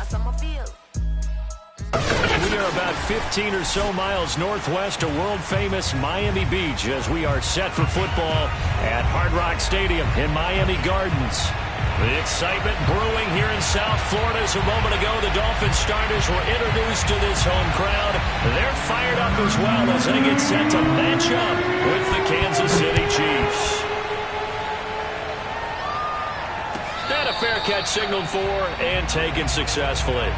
We are about 15 or so miles northwest of world-famous Miami Beach as we are set for football at Hard Rock Stadium in Miami Gardens. The excitement brewing here in South Florida. As a moment ago, the Dolphins starters were introduced to this home crowd. They're fired up as well as they get set to match up with the Kansas City Chiefs. And a fair catch signaled for and taken successfully.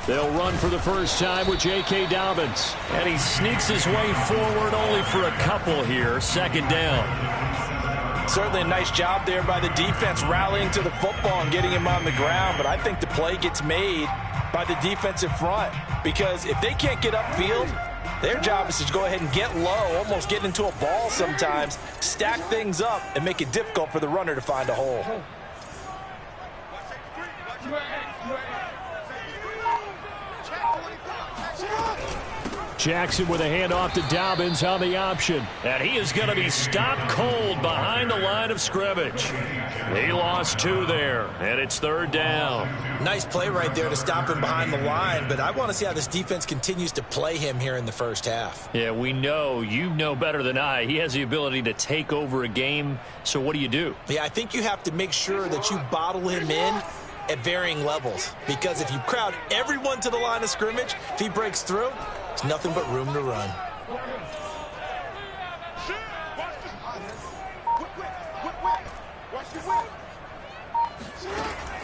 They'll run for the first time with J.K. Dobbins. And he sneaks his way forward only for a couple here. Second down. Certainly a nice job there by the defense rallying to the football and getting him on the ground. But I think the play gets made by the defensive front. Because if they can't get upfield, their job is to go ahead and get low, almost get into a ball sometimes, stack things up, and make it difficult for the runner to find a hole. Jackson with a handoff to Dobbins on the option. And he is going to be stopped cold behind the line of scrimmage. He lost 2 there, and it's third down. Nice play right there to stop him behind the line, but I want to see how this defense continues to play him here in the first half. Yeah, we know. You know better than I. He has the ability to take over a game, so what do you do? Yeah, I think you have to make sure that you bottle him in at varying levels, because if you crowd everyone to the line of scrimmage, if he breaks through, there's nothing but room to run.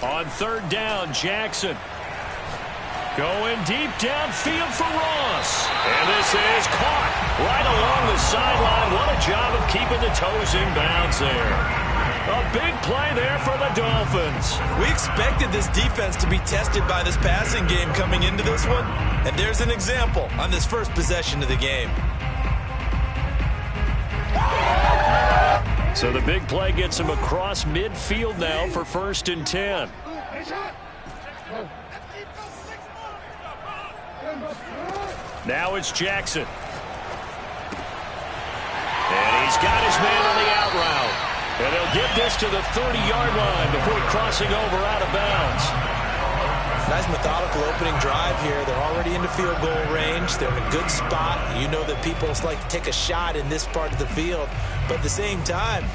On third down, Jackson. Going deep downfield for Ross. And this is caught right along the sideline. What a job of keeping the toes in bounds there. A big play there for the Dolphins. We expected this defense to be tested by this passing game coming into this one. And there's an example on this first possession of the game. So the big play gets him across midfield now for 1st and 10. Now it's Jackson. And he's got his man on the out route. And they'll get this to the 30-yard line before crossing over out of bounds. Nice methodical opening drive here. They're already into field goal range. They're in a good spot. You know that people like to take a shot in this part of the field. But at the same time,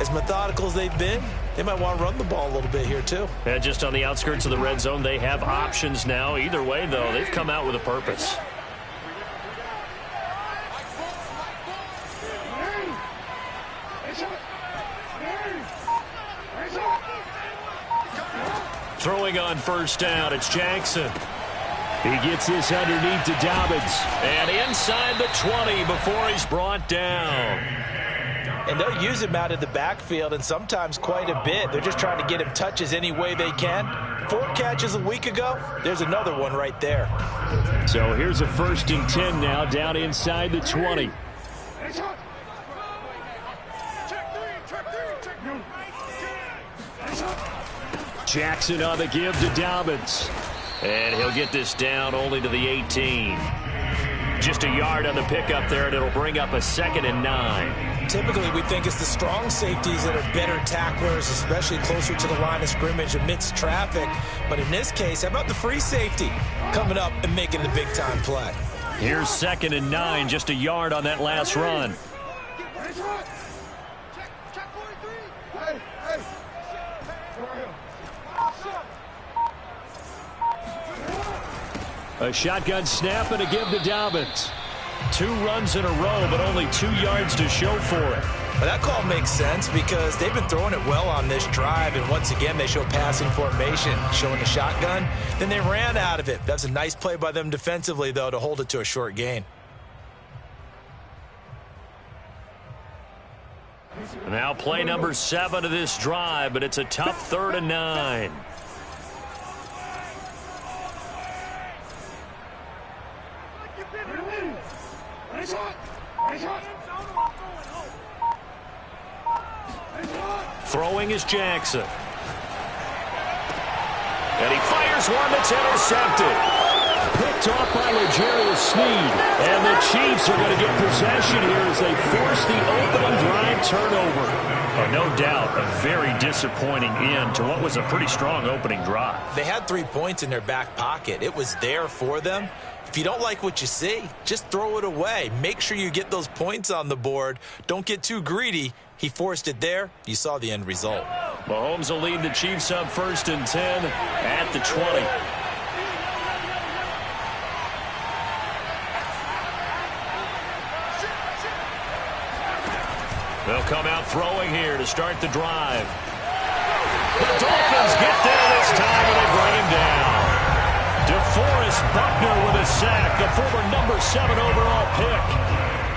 as methodical as they've been, they might want to run the ball a little bit here too. And just on the outskirts of the red zone, they have options now. Either way, though, they've come out with a purpose. Throwing on first down, it's Jackson. He gets this underneath to Dobbins. And inside the 20 before he's brought down. And they'll use him out of the backfield, and sometimes quite a bit. They're just trying to get him touches any way they can. 4 catches a week ago. There's another one right there. So here's a 1st and 10 now, down inside the 20. Jackson on the give to Dobbins. And he'll get this down only to the 18. Just a yard on the pickup there, and it'll bring up a 2nd and 9. Typically, we think it's the strong safeties that are better tacklers, especially closer to the line of scrimmage amidst traffic. But in this case, how about the free safety coming up and making the big-time play? Here's 2nd and 9, just a yard on that last run. A shotgun snap and a give to Dobbins. 2 runs in a row, but only 2 yards to show for it. Well, that call makes sense because they've been throwing it well on this drive, and once again they show passing formation, showing the shotgun. Then they ran out of it. That's a nice play by them defensively, though, to hold it to a short gain. Now play number 7 of this drive, but it's a tough 3rd and 9. Throwing is Jackson. And he fires one that's intercepted. Picked off by L'Jarius Sneed. And the Chiefs are going to get possession here as they force the opening drive turnover. And no doubt, a very disappointing end to what was a pretty strong opening drive. They had 3 points in their back pocket. It was there for them. If you don't like what you see, just throw it away. Make sure you get those points on the board. Don't get too greedy. He forced it there. You saw the end result. Mahomes will lead the Chiefs up 1st and 10 at the 20. They'll come out throwing here to start the drive. The Dolphins get there this time and they bring him down. DeForest Buckner with a sack, the former number 7 overall pick.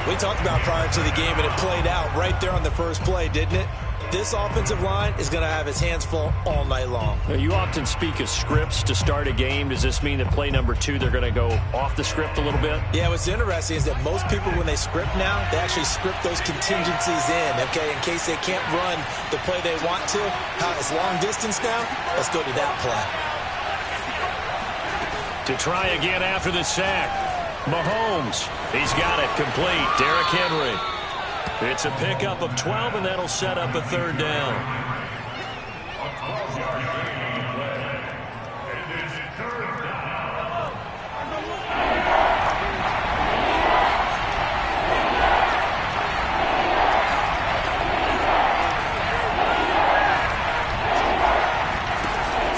We talked about prior to the game, and it played out right there on the first play, didn't it? This offensive line is going to have his hands full all night long. You often speak of scripts to start a game. Does this mean that play number 2, they're going to go off the script a little bit? Yeah, what's interesting is that most people, when they script now, they actually script those contingencies in, okay, in case they can't run the play they want to. It's long distance now. Let's go to that play. To try again after the sack. Mahomes, he's got it complete. Derrick Henry. It's a pickup of 12, and that'll set up a 3rd down.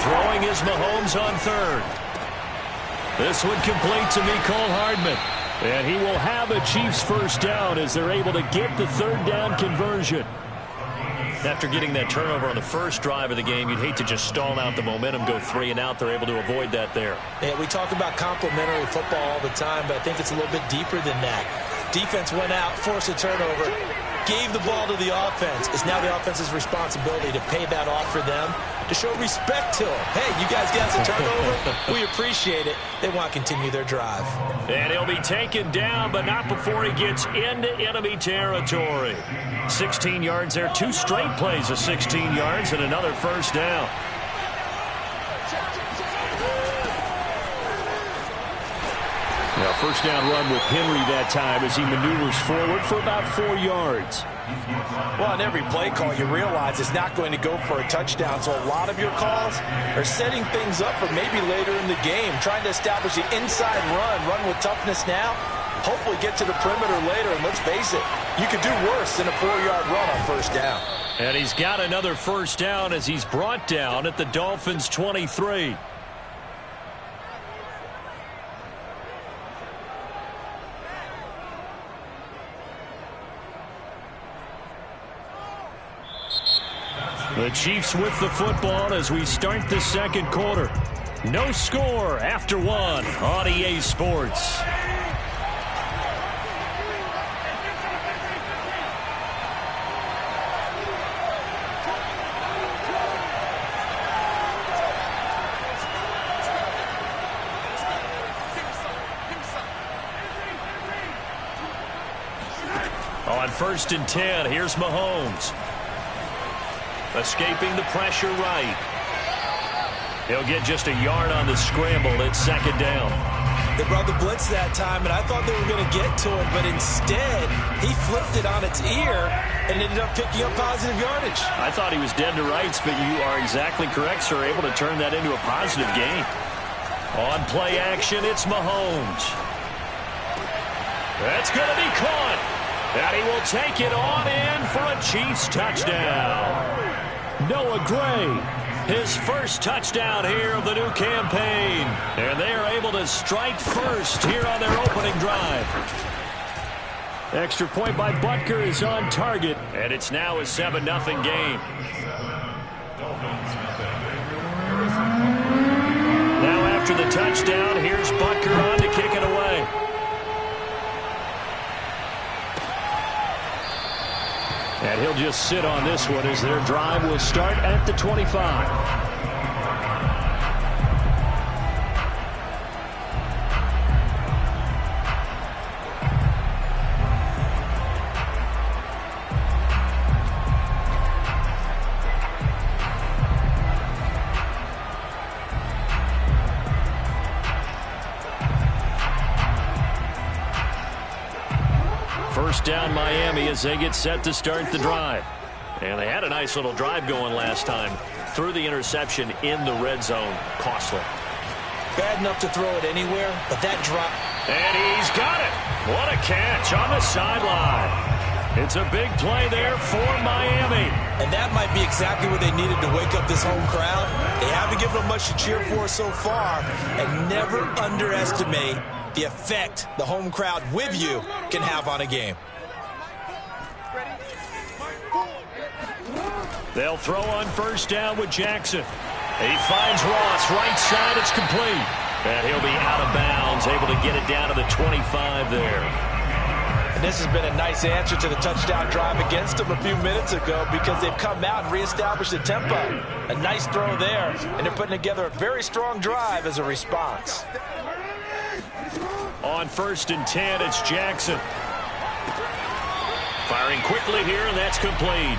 Throwing is Mahomes on 3rd. This one complete to Mecole Hardman. And he will have a Chiefs 1st down as they're able to get the 3rd down conversion. After getting that turnover on the first drive of the game, you'd hate to just stall out the momentum, go 3 and out. They're able to avoid that there. Yeah, we talk about complementary football all the time, but I think it's a little bit deeper than that. Defense went out, forced a turnover, gave the ball to the offense. It's now the offense's responsibility to pay that off for them, to show respect to them. Hey, you guys got a turnover? We appreciate it. They want to continue their drive. And he'll be taken down, but not before he gets into enemy territory. 16 yards there, 2 straight plays of 16 yards, and another 1st down. Now, 1st down run with Henry that time as he maneuvers forward for about 4 yards. Well, on every play call, you realize it's not going to go for a touchdown, so a lot of your calls are setting things up for maybe later in the game, trying to establish the inside run with toughness now, hopefully get to the perimeter later, and let's face it, you could do worse than a 4-yard run on 1st down. And he's got another 1st down as he's brought down at the Dolphins' 23. The Chiefs with the football as we start the 2nd quarter. No score after 1 on EA Sports. On 1st and 10, here's Mahomes. Escaping the pressure right. He'll get just a yard on the scramble. It's 2nd down. They brought the blitz that time, and I thought they were going to get to him, but instead, he flipped it on its ear and ended up picking up positive yardage. I thought he was dead to rights, but you are exactly correct, sir. Able to turn that into a positive gain. On play action, it's Mahomes. That's going to be caught. And he will take it on in for a Chiefs touchdown. Noah Gray, his 1st touchdown here of the new campaign. And they are able to strike first here on their opening drive. Extra point by Butker is on target. And it's now a 7-0 game. Now after the touchdown, here's Butker on to kick it away. And he'll just sit on this one as their drive will start at the 25. First down Miami as they get set to start the drive. And they had a nice little drive going last time. Threw the interception in the red zone. Costly. Bad enough to throw it anywhere, but that drop. And he's got it. What a catch on the sideline. It's a big play there for Miami. And that might be exactly what they needed to wake up this home crowd. They haven't given them much to cheer for so far. And never underestimate the effect the home crowd with you can have on a game. They'll throw on first down with Jackson. He finds Ross. Right side, it's complete. And he'll be out of bounds, able to get it down to the 25 there. And this has been a nice answer to the touchdown drive against them a few minutes ago because they've come out and reestablished the tempo. A nice throw there, and they're putting together a very strong drive as a response. On 1st and 10, it's Jackson. Firing quickly here, and that's complete.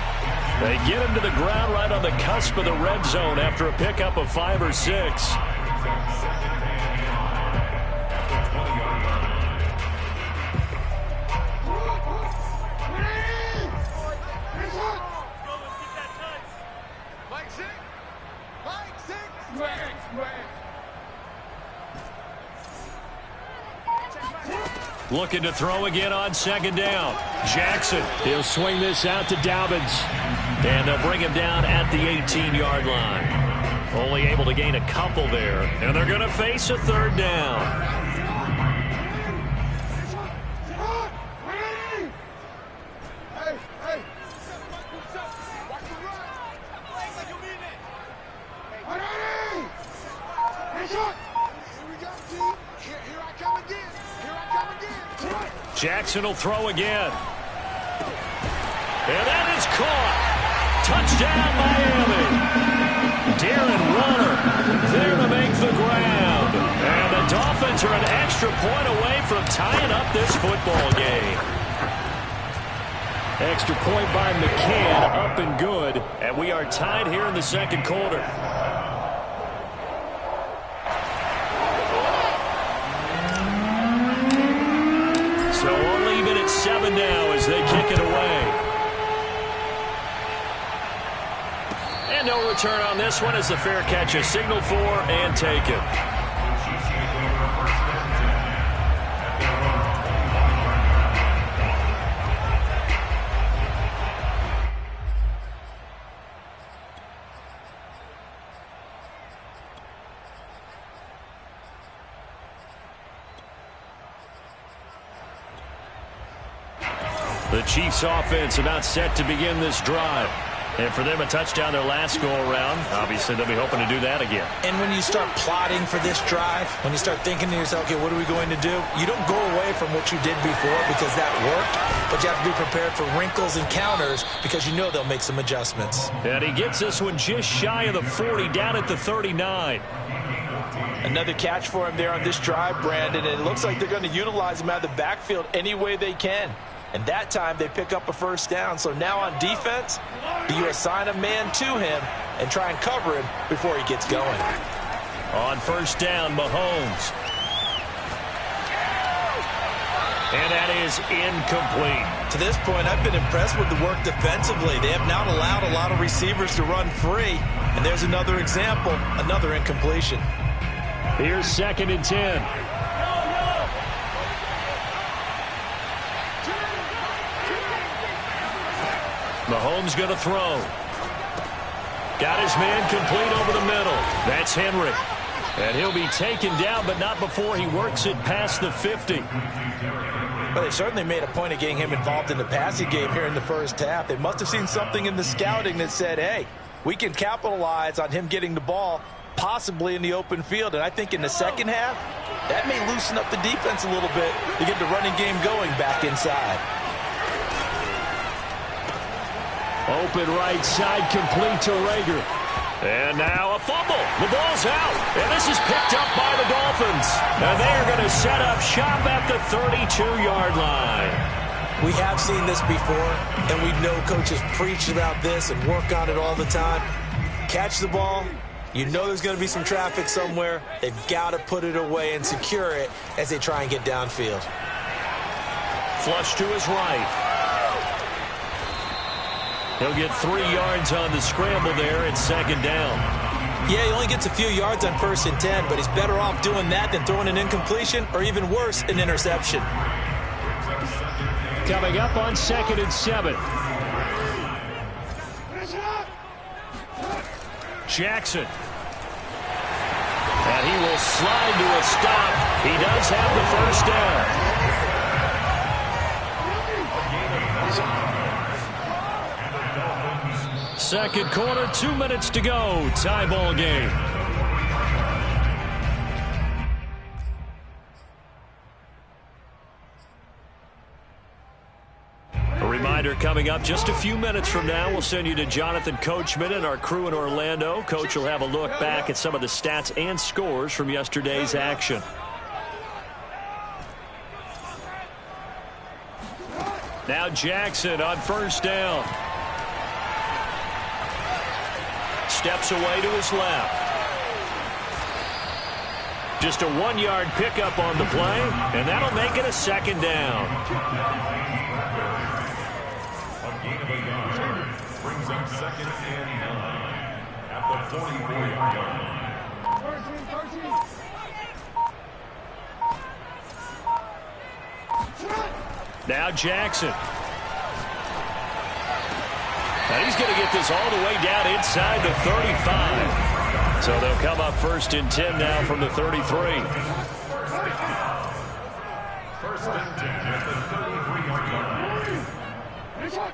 They get him to the ground right on the cusp of the red zone after a pickup of 5 or 6. Looking to throw again on 2nd down. Jackson, he'll swing this out to Dobbins. And they'll bring him down at the 18-yard line. Only able to gain a couple there. And they're going to face a 3rd down. Jackson will throw again. And that is caught. Touchdown, Miami. Darren Waller there to make the grab. And the Dolphins are an extra point away from tying up this football game. Extra point by McCann, up and good. And we are tied here in the 2nd quarter. So only even at 7 now as they kick it away. And no return on this one as the fair catch is signaled for and taken. The Chiefs offense about set to begin this drive. And for them, a touchdown their last go-around. Obviously, they'll be hoping to do that again. And when you start plotting for this drive, when you start thinking to yourself, okay, what are we going to do? You don't go away from what you did before because that worked, but you have to be prepared for wrinkles and counters because you know they'll make some adjustments. And he gets this one just shy of the 40, down at the 39. Another catch for him there on this drive, Brandon. And it looks like they're going to utilize him out of the backfield any way they can. And that time they pick up a first down. So now on defense, do you assign a man to him and try and cover him before he gets going? On first down, Mahomes. And that is incomplete. To this point, I've been impressed with the work defensively. They have not allowed a lot of receivers to run free. And there's another example, another incompletion. Here's 2nd and 10. Mahomes going to throw. Got his man complete over the middle. That's Henry. And he'll be taken down, but not before he works it past the 50. Well, they certainly made a point of getting him involved in the passing game here in the first half. They must have seen something in the scouting that said, hey, we can capitalize on him getting the ball possibly in the open field. And I think in the second half, that may loosen up the defense a little bit to get the running game going back inside. Open right side, complete to Rager. And now a fumble. The ball's out. And this is picked up by the Dolphins. And they're going to set up shop at the 32-yard line. We have seen this before, and we know coaches preach about this and work on it all the time. Catch the ball. You know there's going to be some traffic somewhere. They've got to put it away and secure it as they try and get downfield. Flush to his right. He'll get 3 yards on the scramble there at second down. Yeah, he only gets a few yards on 1st and 10, but he's better off doing that than throwing an incompletion or even worse, an interception. Coming up on 2nd and 7. Jackson. And he will slide to a stop. He does have the first down. Second quarter, 2 minutes to go. Tie ball game. A reminder coming up just a few minutes from now. We'll send you to Jonathan Coachman and our crew in Orlando. Coach will have a look back at some of the stats and scores from yesterday's action. Now Jackson on first down. Steps away to his left. Just a 1-yard pickup on the play, and that'll make it a second down. Brings up 2nd and 9 at the 44-yard line. Now Jackson. And he's going to get this all the way down inside the 35. So they'll come up 1st and 10 now from the 33. 1st and 10 at the 33-yard line.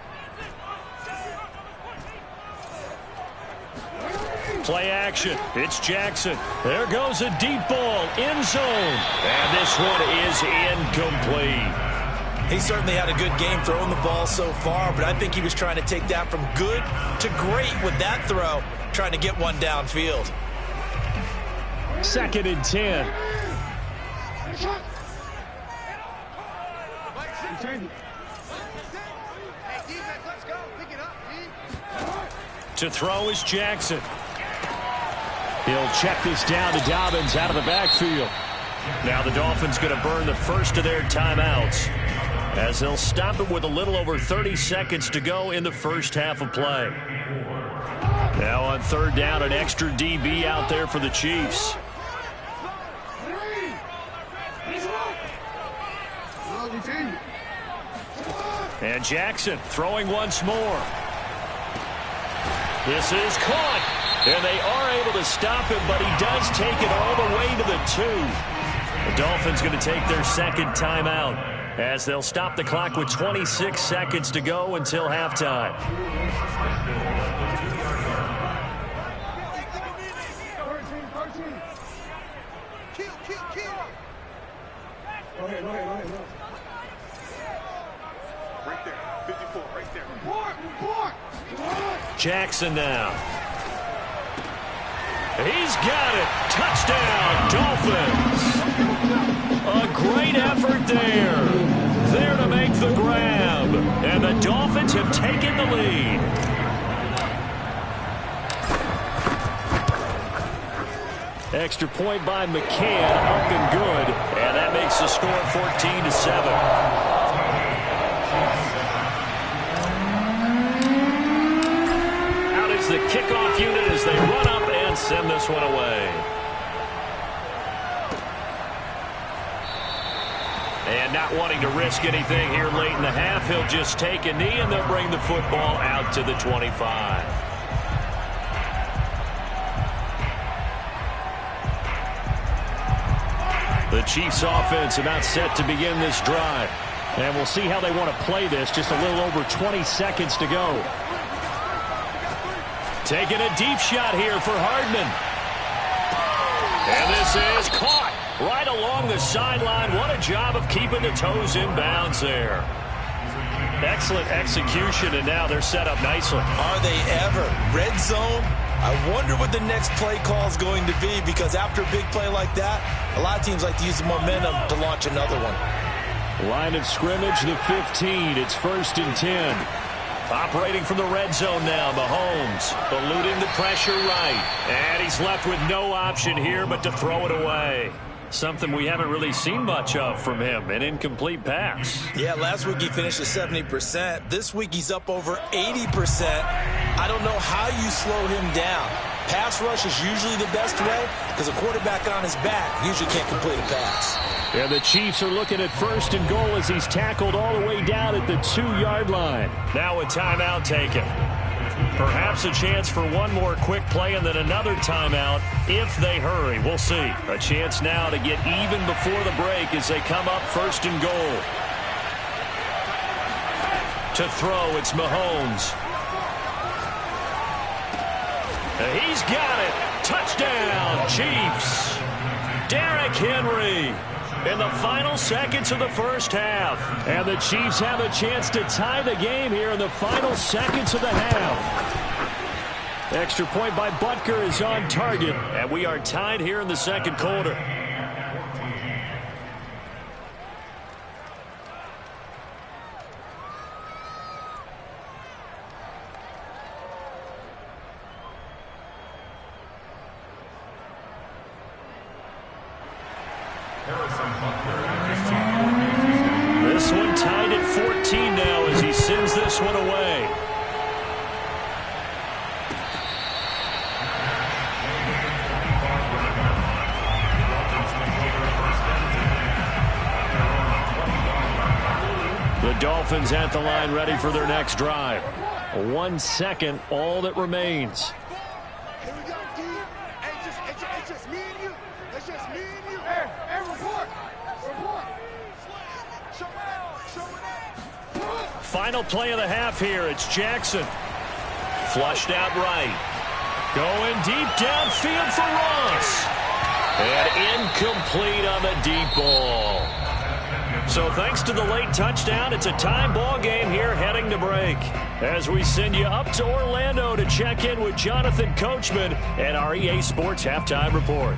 Play action. It's Jackson. There goes a deep ball. End zone. And this one is incomplete. He certainly had a good game throwing the ball so far, but I think he was trying to take that from good to great with that throw, trying to get one downfield. 2nd and 10. To throw is Jackson. He'll check this down to Dobbins out of the backfield. Now the Dolphins going to burn the first of their timeouts, as they'll stop it with a little over 30 seconds to go in the first half of play. Now on 3rd down, an extra DB out there for the Chiefs. And Jackson throwing once more. This is caught. And they are able to stop him, but he does take it all the way to the 2. The Dolphins going to take their 2nd timeout, as they'll stop the clock with 26 seconds to go until halftime. Right there, 54, right there. Jackson now. He's got it. Touchdown, Dolphins. A great effort there. There to make the grab. And the Dolphins have taken the lead. Extra point by McCann, up and good. And that makes the score 14-7. Out is the kickoff unit as they run up and send this one away. And not wanting to risk anything here late in the half, he'll just take a knee and they'll bring the football out to the 25. The Chiefs offense about set to begin this drive. And we'll see how they want to play this. Just a little over 20 seconds to go. Taking a deep shot here for Hardman. And this is caught right along the sideline. What a job of keeping the toes in bounds there. Excellent execution, and now they're set up nicely. Are they ever? Red zone? I wonder what the next play call is going to be, because after a big play like that, a lot of teams like to use the momentum to launch another one. Line of scrimmage, the 15. It's 1st and 10. Operating from the red zone now, Mahomes eluding the pressure right. And he's left with no option here but to throw it away. Something we haven't really seen much of from him, an incomplete pass. Yeah, last week he finished at 70%. This week he's up over 80%. I don't know how you slow him down. Pass rush is usually the best way because a quarterback on his back usually can't complete a pass. And the Chiefs are looking at 1st and goal as he's tackled all the way down at the 2-yard line. Now a timeout taken. Perhaps a chance for one more quick play and then another timeout if they hurry. We'll see. A chance now to get even before the break as they come up 1st and goal. To throw, it's Mahomes. He's got it. Touchdown, Chiefs. Derrick Henry in the final seconds of the first half. And the Chiefs have a chance to tie the game here in the final seconds of the half. Extra point by Butker is on target, and we are tied here in the second quarter. This one tied at 14 now as he sends this one away. The Dolphins at the line ready for their next drive. 1 second, all that remains. Here we go, D. It's just me and you. It's just me and you. Hey, report. Show it up. Final play of the half here. It's Jackson. Flushed out right. Going deep downfield for Ross. And incomplete on the deep ball. So thanks to the late touchdown, it's a tie ball game here heading to break. As we send you up to Orlando to check in with Jonathan Coachman and our EA Sports Halftime Report.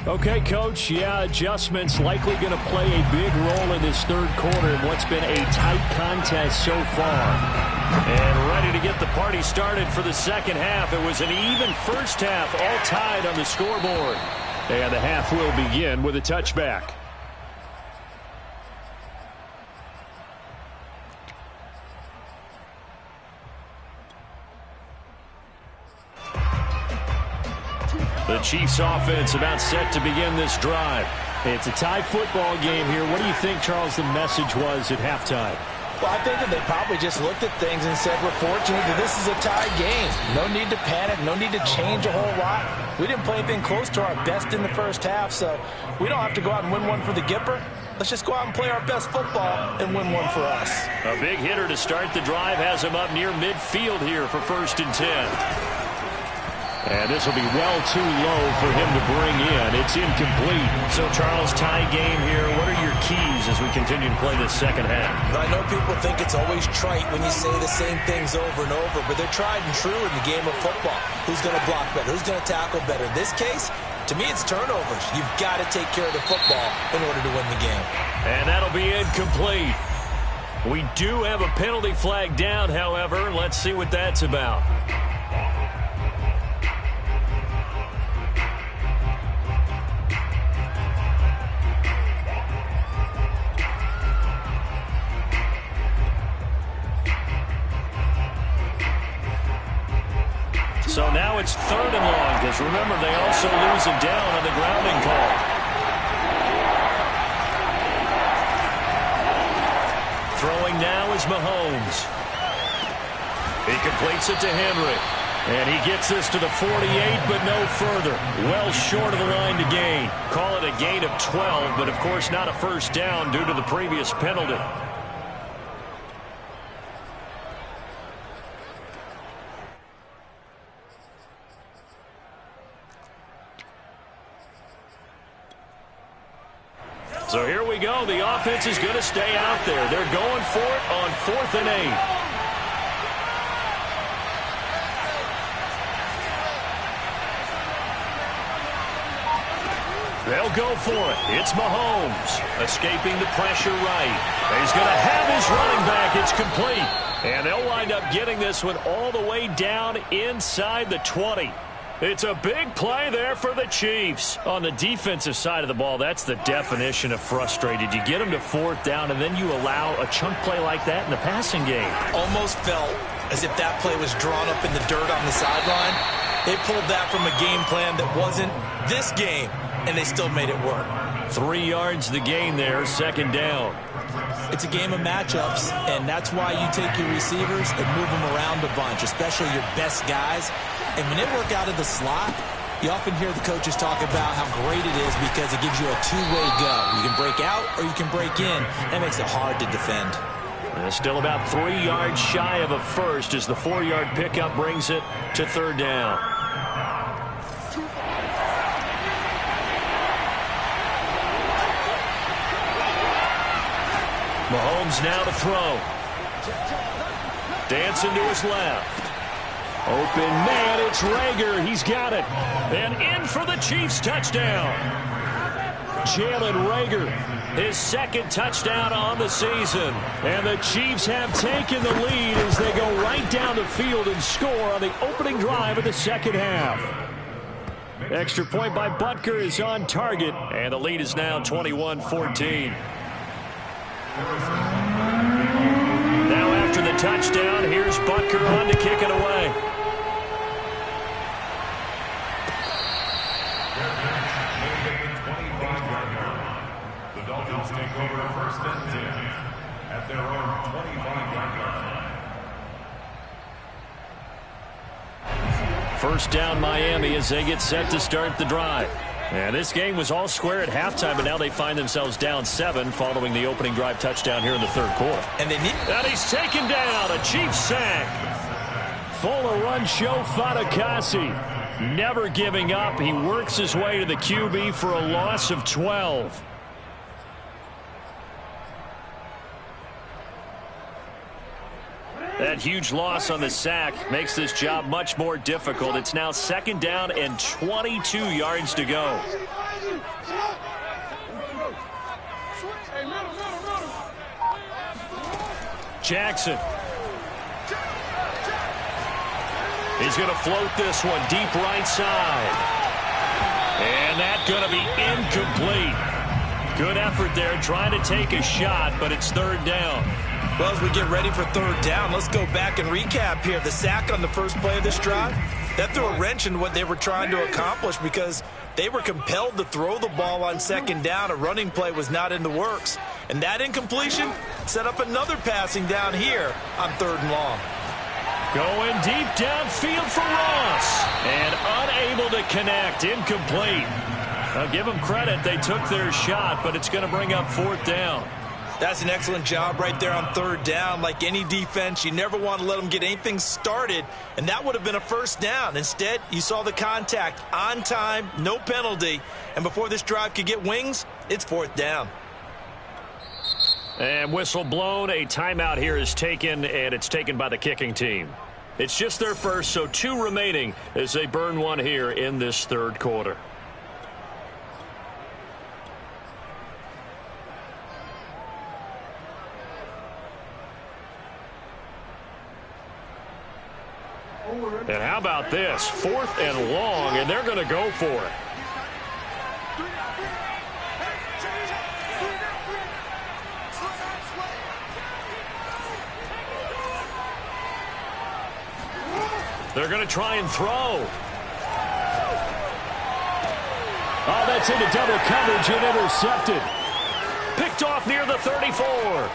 Okay, Coach, adjustments likely going to play a big role in this third quarter in what's been a tight contest so far. And ready to get the party started for the second half. It was an even first half, all tied on the scoreboard. And the half will begin with a touchback. The Chiefs offense about set to begin this drive. It's a tie football game here. What do you think, Charles, the message was at halftime? Well, I think that they probably just looked at things and said, we're fortunate that this is a tie game. No need to panic. No need to change a whole lot. We didn't play anything close to our best in the first half, so we don't have to go out and win one for the Gipper. Let's just go out and play our best football and win one for us. A big hitter to start the drive has him up near midfield here for 1st and 10. And this will be well too low for him to bring in. It's incomplete. So, Charles, tie game here. What are your keys as we continue to play this second half? I know people think it's always trite when you say the same things over and over, but they're tried and true in the game of football. Who's going to block better? Who's going to tackle better? In this case, to me, it's turnovers. You've got to take care of the football in order to win the game. And that'll be incomplete. We do have a penalty flag down, however. Let's see what that's about. So now it's 3rd and long, because remember, they also lose it down on the grounding call. Throwing now is Mahomes. He completes it to Henry. And he gets this to the 48, but no further. Well short of the line to gain. Call it a gain of 12, but of course not a first down due to the previous penalty. So here we go. The offense is going to stay out there. They're going for it on 4th and 8. They'll go for it. It's Mahomes escaping the pressure right. He's going to have his running back. It's complete. And they'll wind up getting this one all the way down inside the 20. It's a big play there for the Chiefs. On the defensive side of the ball, that's the definition of frustrated. You get them to 4th down, and then you allow a chunk play like that in the passing game. Almost felt as if that play was drawn up in the dirt on the sideline. They pulled that from a game plan that wasn't this game, and they still made it work. 3 yards the gain there, 2nd down. It's a game of matchups, and that's why you take your receivers and move them around a bunch, especially your best guys. And when they work out of the slot, you often hear the coaches talk about how great it is because it gives you a two-way go. You can break out or you can break in. That makes it hard to defend. Still about 3 yards shy of a first as the 4-yard pickup brings it to 3rd down. Mahomes now to throw. Dancing to his left. Open man, it's Rager. He's got it. And in for the Chiefs touchdown. Jalen Rager, his 2nd touchdown on the season. And the Chiefs have taken the lead as they go right down the field and score on the opening drive of the 2nd half. Extra point by Butker is on target. And the lead is now 21-14. Now after the touchdown, here's Butker on to kick it away. The Dolphins take over 1st and 10 at their own 25-yard line. First down Miami as they get set to start the drive. And this game was all square at halftime, but now they find themselves down 7 following the opening drive touchdown here in the 3rd quarter. And he's taken down. A Chiefs sack. Fuller run show Fatukasi. Never giving up. He works his way to the QB for a loss of 12. That huge loss on the sack makes this job much more difficult. It's now 2nd down and 22 yards to go. Jackson. He's going to float this one deep right side. And that's going to be incomplete. Good effort there trying to take a shot, but it's 3rd down. Well, as we get ready for 3rd down, let's go back and recap here. The sack on the first play of this drive, that threw a wrench in what they were trying to accomplish because they were compelled to throw the ball on 2nd down. A running play was not in the works. And that incompletion set up another passing down here on 3rd and long. Going deep downfield for Ross. And unable to connect. Incomplete. I'll give them credit. They took their shot, but it's going to bring up 4th down. That's an excellent job right there on 3rd down. Like any defense, you never want to let them get anything started, and that would have been a 1st down. Instead, you saw the contact on time, no penalty, and before this drive could get wings, it's 4th down. And whistle blown. A timeout here is taken, and it's taken by the kicking team. It's just their first, so 2 remaining as they burn one here in this 3rd quarter. And how about this? 4th and long, and they're going to go for it. They're going to try and throw. Oh, that's into double coverage and intercepted. Picked off near the 34.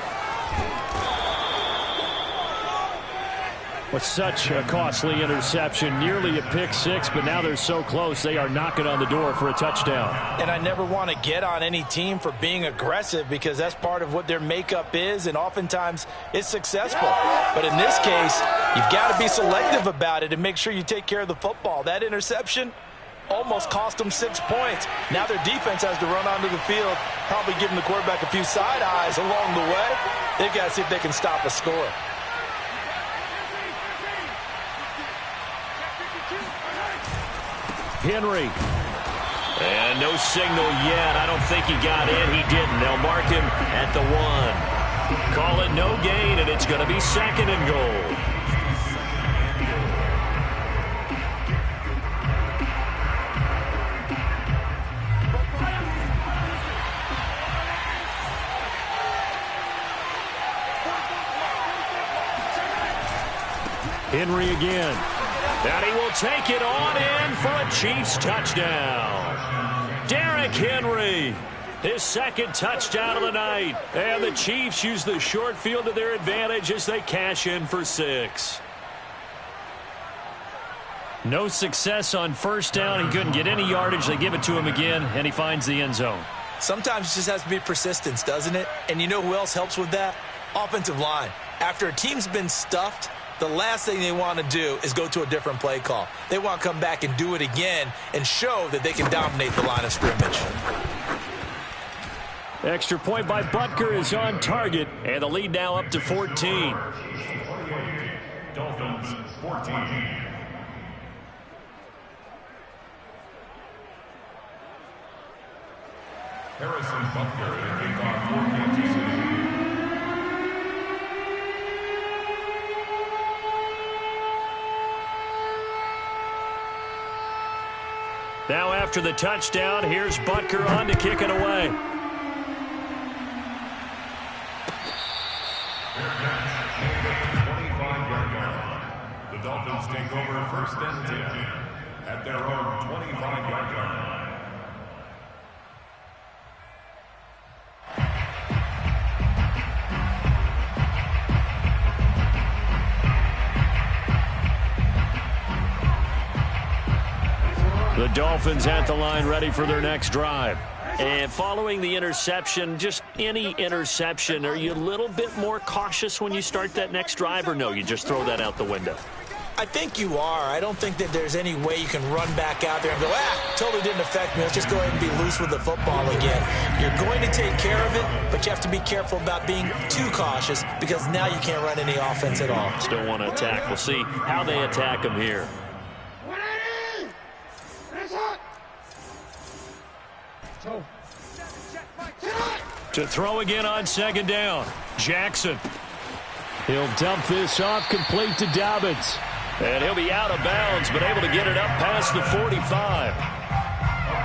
With such a costly interception, nearly a pick 6, but now they're so close they are knocking on the door for a touchdown. And I never want to get on any team for being aggressive because that's part of what their makeup is, and oftentimes it's successful. But in this case, you've got to be selective about it and make sure you take care of the football. That interception almost cost them 6 points. Now their defense has to run onto the field, probably giving the quarterback a few side eyes along the way. They've got to see if they can stop a score. Henry. And no signal yet. I don't think he got in. He didn't. They'll mark him at the 1. Call it no gain, and it's going to be 2nd and goal. Henry again. And he will take it on in for a Chiefs touchdown. Derrick Henry, his second touchdown of the night. And the Chiefs use the short field to their advantage as they cash in for 6. No success on first down. He couldn't get any yardage. They give it to him again, and he finds the end zone. Sometimes it just has to be persistence, doesn't it? And you know who else helps with that? Offensive line. After a team's been stuffed, the last thing they want to do is go to a different play call. They want to come back and do it again and show that they can dominate the line of scrimmage. Extra point by Butker is on target, and the lead now up to 14. 28, Dolphins 14. Harrison Butker in kickoff for Kansas City. Now after the touchdown, here's Butker on to kick it away. The Dolphins take over first and 10 at their own 25-yard line. The Dolphins at the line ready for their next drive. And following the interception, just any interception, are you a little bit more cautious when you start that next drive, or no, you just throw that out the window? I think you are. I don't think that there's any way you can run back out there and go, totally didn't affect me. Let's just go ahead and be loose with the football again. You're going to take care of it, but you have to be careful about being too cautious because now you can't run any offense at all. Still want to attack. We'll see how they attack him here. To throw again on second down. Jackson. He'll dump this off complete to Dobbins. And he'll be out of bounds, but able to get it up past the 45.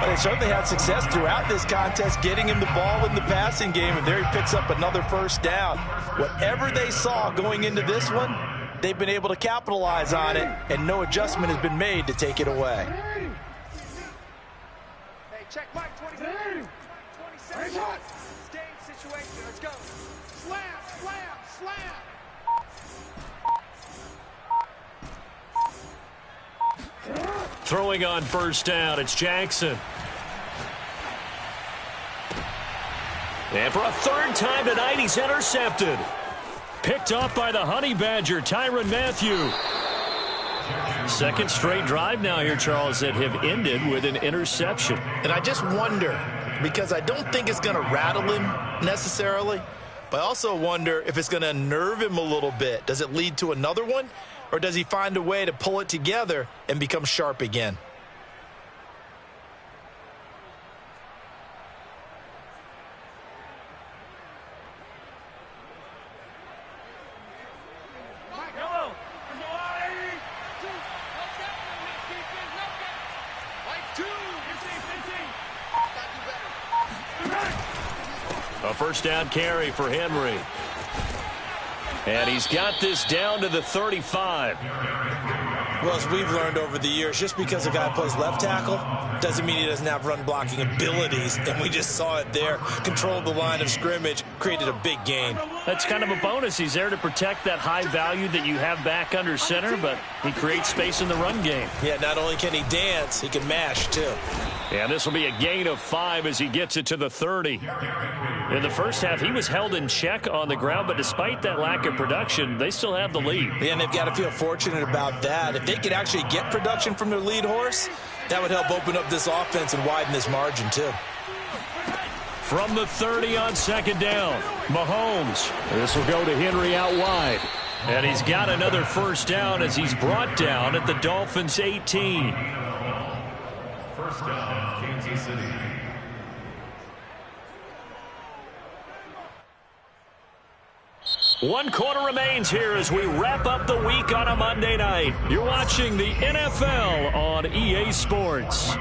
But they certainly had success throughout this contest getting him the ball in the passing game, and there he picks up another first down. Whatever they saw going into this one, they've been able to capitalize on it, and no adjustment has been made to take it away. Hey, check Mike 27. 27. Game situation. Let's go. Slam, slam, slam. Throwing on first down, it's Jackson. And for a third time tonight, he's intercepted. Picked off by the Honey Badger, Tyrann Mathieu. Second straight drive now here, Charles, that have ended with an interception. And I just wonder, because I don't think it's going to rattle him necessarily, but I also wonder if it's going to unnerve him a little bit. Does it lead to another one? Or does he find a way to pull it together and become sharp again? A first down carry for Henry. And he's got this down to the 35. Well, as we've learned over the years, just because a guy plays left tackle doesn't mean he doesn't have run blocking abilities. And we just saw it there. Controlled the line of scrimmage, created a big gain. That's kind of a bonus. He's there to protect that high value that you have back under center, but he creates space in the run game. Yeah, not only can he dance, he can mash too. And this will be a gain of 5 as he gets it to the 30. In the first half, he was held in check on the ground, but despite that lack of production, they still have the lead. Yeah, and they've got to feel fortunate about that. If they could actually get production from their lead horse, that would help open up this offense and widen this margin too. From the 30 on second down, Mahomes. This will go to Henry out wide. And he's got another first down as he's brought down at the Dolphins' 18. First down, Kansas City. One quarter remains here as we wrap up the week on a Monday night. You're watching the NFL on EA Sports.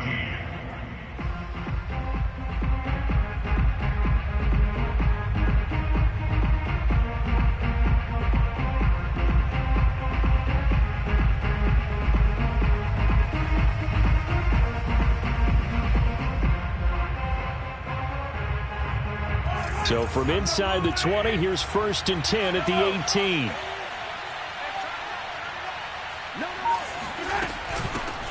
So from inside the 20, here's 1st and 10 at the 18.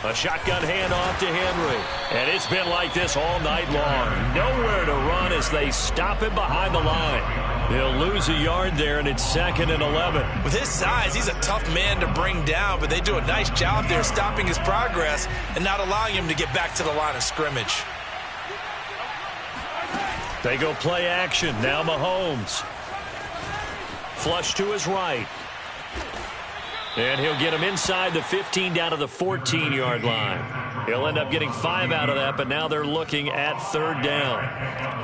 A shotgun handoff to Henry. And it's been like this all night long. Nowhere to run as they stop him behind the line. He'll lose a yard there, and it's 2nd and 11. With his size, he's a tough man to bring down, but they do a nice job there stopping his progress and not allowing him to get back to the line of scrimmage. They go play action. Now Mahomes. Flush to his right. And he'll get him inside the 15 down to the 14-yard line. He'll end up getting 5 out of that, but now they're looking at 3rd down.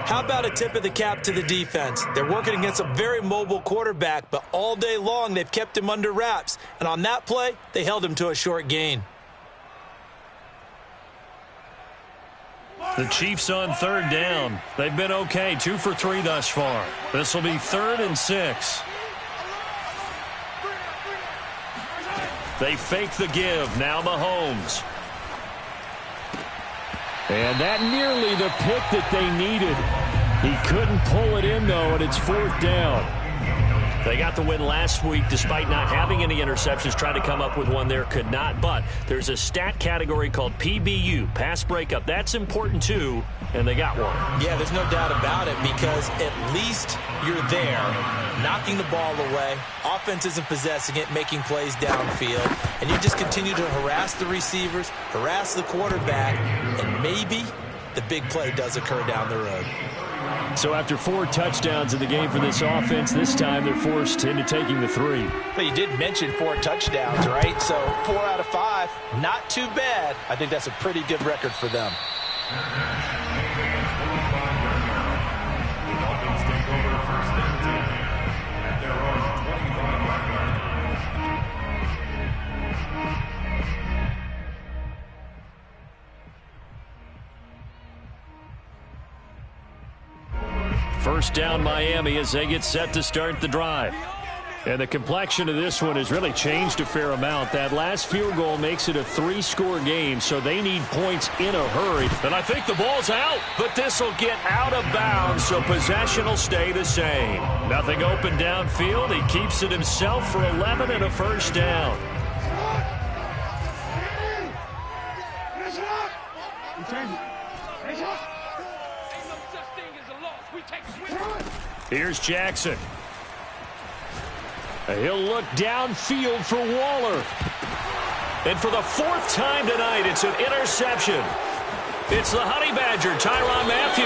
How about a tip of the cap to the defense? They're working against a very mobile quarterback, but all day long they've kept him under wraps. And on that play, they held him to a short gain. The Chiefs on 3rd down. They've been okay, 2 for 3 thus far. This will be 3rd and 6. They fake the give. Now Mahomes. And that nearly the pick that they needed. He couldn't pull it in, though, and it's 4th down. They got the win last week despite not having any interceptions. Tried to come up with one there, could not. But there's a stat category called PBU, pass breakup. That's important, too, and they got one. Yeah, there's no doubt about it because at least you're there, knocking the ball away. Offense isn't possessing it, making plays downfield. And you just continue to harass the receivers, harass the quarterback, and maybe the big play does occur down the road. So after 4 touchdowns in the game for this offense, this time they're forced into taking the 3. But you did mention 4 touchdowns, right? So 4 out of 5, not too bad. I think that's a pretty good record for them. The Dolphins take over 1st and 10 at their own 25-yard line. First down Miami as they get set to start the drive. And the complexion of this one has really changed a fair amount. That last field goal makes it a 3-score game, so they need points in a hurry. And I think the ball's out, but this will get out of bounds, so possession will stay the same. Nothing open downfield. He keeps it himself for 11 and a 1st down. Here's Jackson. He'll look downfield for Waller. And for the 4th time tonight, it's an interception. It's the Honey Badger, Tyrann Mathieu.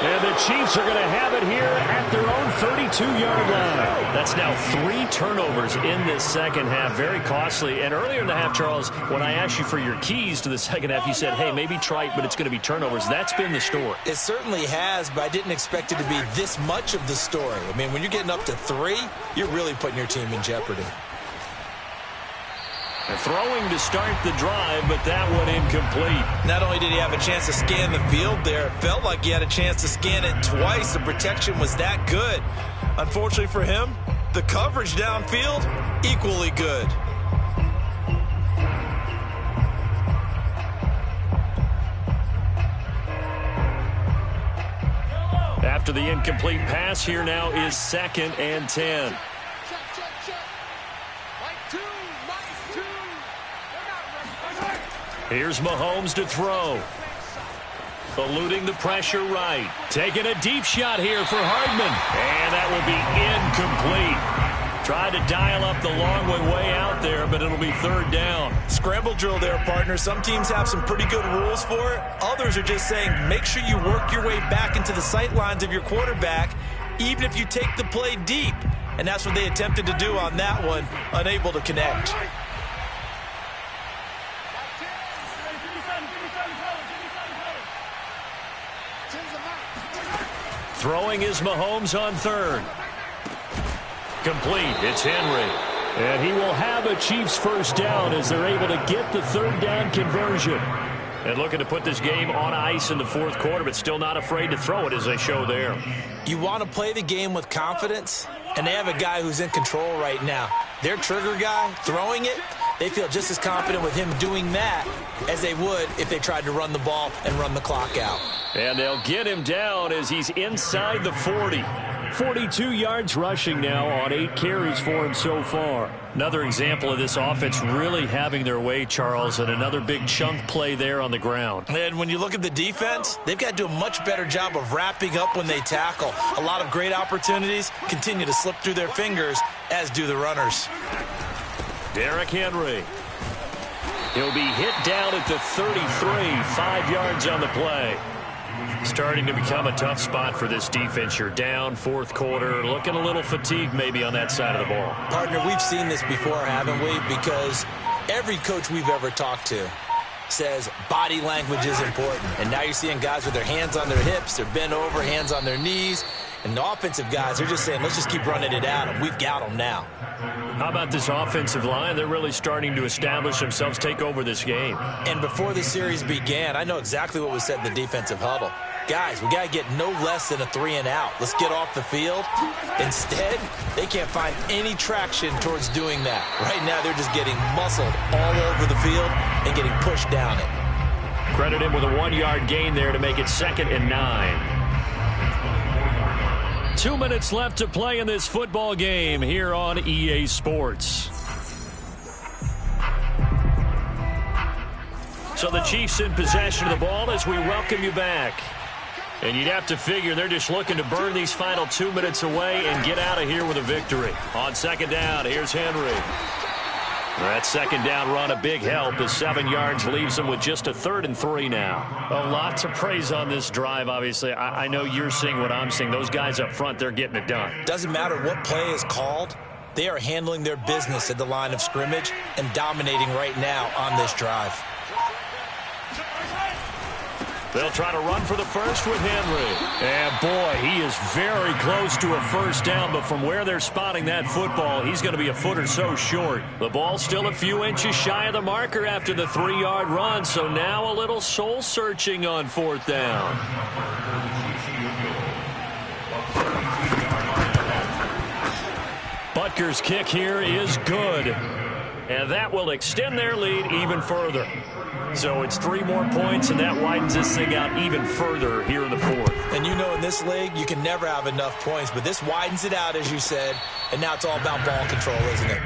And the Chiefs are going to have it here at their own 32-yard line. That's now 3 turnovers in this second half. Very costly. And earlier in the half, Charles, when I asked you for your keys to the second half, you said, hey, maybe trite, but it's going to be turnovers. That's been the story. It certainly has, but I didn't expect it to be this much of the story. I mean, when you're getting up to 3, you're really putting your team in jeopardy. And throwing to start the drive, but that one incomplete. Not only did he have a chance to scan the field there, it felt like he had a chance to scan it twice. The protection was that good. Unfortunately for him, the coverage downfield, equally good. After the incomplete pass, here now is 2nd and 10. Here's Mahomes to throw. Eluding the pressure right. Taking a deep shot here for Hardman. And that will be incomplete. Tried to dial up the long way out there, but it'll be 3rd down. Scramble drill there, partner. Some teams have some pretty good rules for it. Others are just saying make sure you work your way back into the sight lines of your quarterback, even if you take the play deep. And that's what they attempted to do on that one, unable to connect. Throwing is Mahomes on 3rd. Complete. It's Henry. And he will have a Chiefs 1st down as they're able to get the 3rd down conversion. And looking to put this game on ice in the 4th quarter, but still not afraid to throw it as they show there. You want to play the game with confidence, and they have a guy who's in control right now. Their trigger guy throwing it, they feel just as confident with him doing that as they would if they tried to run the ball and run the clock out. And they'll get him down as he's inside the 40. 42 yards rushing now on 8 carries for him so far. Another example of this offense really having their way, Charles, and another big chunk play there on the ground. And when you look at the defense, they've got to do a much better job of wrapping up when they tackle. A lot of great opportunities continue to slip through their fingers, as do the runners. Derrick Henry. He'll be hit down at the 33, 5 yards on the play. Starting to become a tough spot for this defense. You're down fourth quarter, looking a little fatigued maybe on that side of the ball. Partner, we've seen this before, haven't we? Because every coach we've ever talked to says body language is important. And now you're seeing guys with their hands on their hips, they're bent over, hands on their knees. And the offensive guys, they're just saying, let's just keep running it at them. We've got them now. How about this offensive line? They're really starting to establish themselves, take over this game. And before the series began, I know exactly what was said in the defensive huddle. Guys, we got to get no less than a 3-and-out. Let's get off the field. Instead, they can't find any traction towards doing that. Right now, they're just getting muscled all over the field and getting pushed down it. Credit him with a 1-yard gain there to make it 2nd and 9. 2 minutes left to play in this football game here on EA Sports. So the Chiefs in possession of the ball as we welcome you back. And you'd have to figure they're just looking to burn these final 2 minutes away and get out of here with a victory. On second down, here's Henry. That second down run, a big help as 7 yards leaves them with just a 3rd and 3 now. A lot to praise on this drive, obviously. I know you're seeing what I'm seeing. Those guys up front, they're getting it done. Doesn't matter what play is called. They are handling their business at the line of scrimmage and dominating right now on this drive. They'll try to run for the first with Henry. And, boy, he is very close to a first down, but from where they're spotting that football, he's going to be a foot or so short. The ball's still a few inches shy of the marker after the 3-yard run, so now a little soul-searching on 4th down. Butker's kick here is good, and that will extend their lead even further. So it's 3 more points, and that widens this thing out even further here in the 4th. And you know in this league, you can never have enough points, but this widens it out, as you said, and now it's all about ball control, isn't it?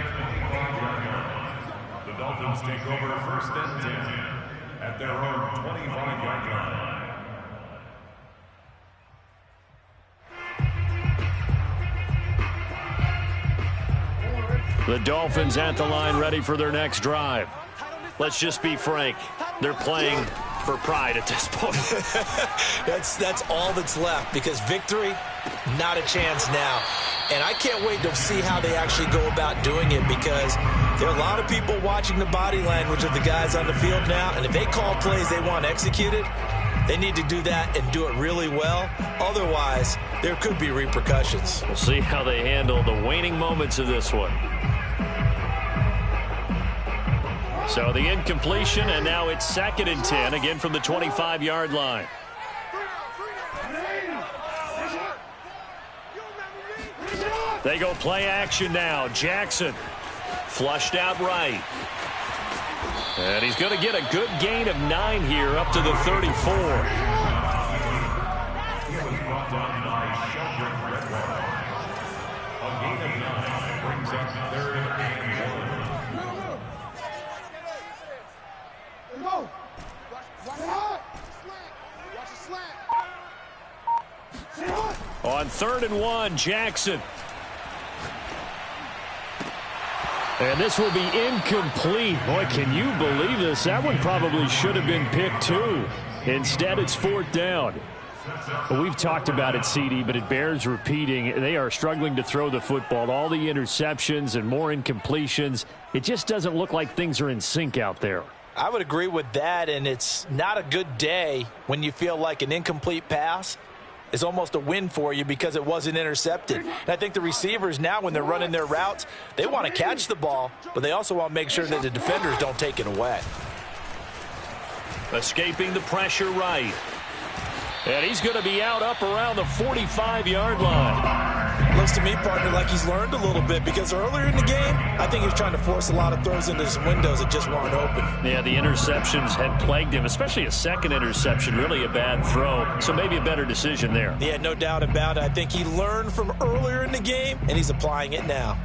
The Dolphins take over 1st and 10 at their own 25-yard line. The Dolphins at the line ready for their next drive. Let's just be frank. They're playing for pride at this point. That's all that's left because victory, not a chance now. And I can't wait to see how they actually go about doing it because there are a lot of people watching the body language of the guys on the field now. And if they call plays they want executed, they need to do that and do it really well. Otherwise, there could be repercussions. We'll see how they handle the waning moments of this one. So the incompletion, and now it's 2nd and 10, again from the 25-yard line. They go play action now. Jackson flushed out right. And he's going to get a good gain of 9 here up to the 34. On 3rd and 1, Jackson. And this will be incomplete. Boy, can you believe this? That one probably should have been picked too. Instead, it's 4th down. Well, we've talked about it, CD, but it bears repeating. They are struggling to throw the football. All the interceptions and more incompletions. It just doesn't look like things are in sync out there. I would agree with that, and it's not a good day when you feel like an incomplete pass is almost a win for you because it wasn't intercepted. And I think the receivers now, when they're running their routes, they want to catch the ball, but they also want to make sure that the defenders don't take it away. Escaping the pressure right. And he's going to be out up around the 45-yard line. Looks to me, partner, like he's learned a little bit because earlier in the game, I think he was trying to force a lot of throws into some windows that just weren't open. Yeah, the interceptions had plagued him, especially a second interception, really a bad throw. So maybe a better decision there. Yeah, no doubt about it. I think he learned from earlier in the game, and he's applying it now.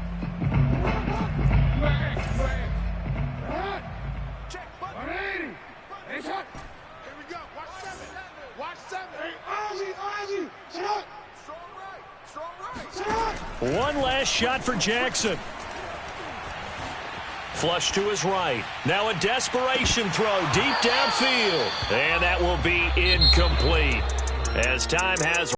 One last shot for Jackson. Flush to his right. Now a desperation throw deep downfield. And that will be incomplete as time has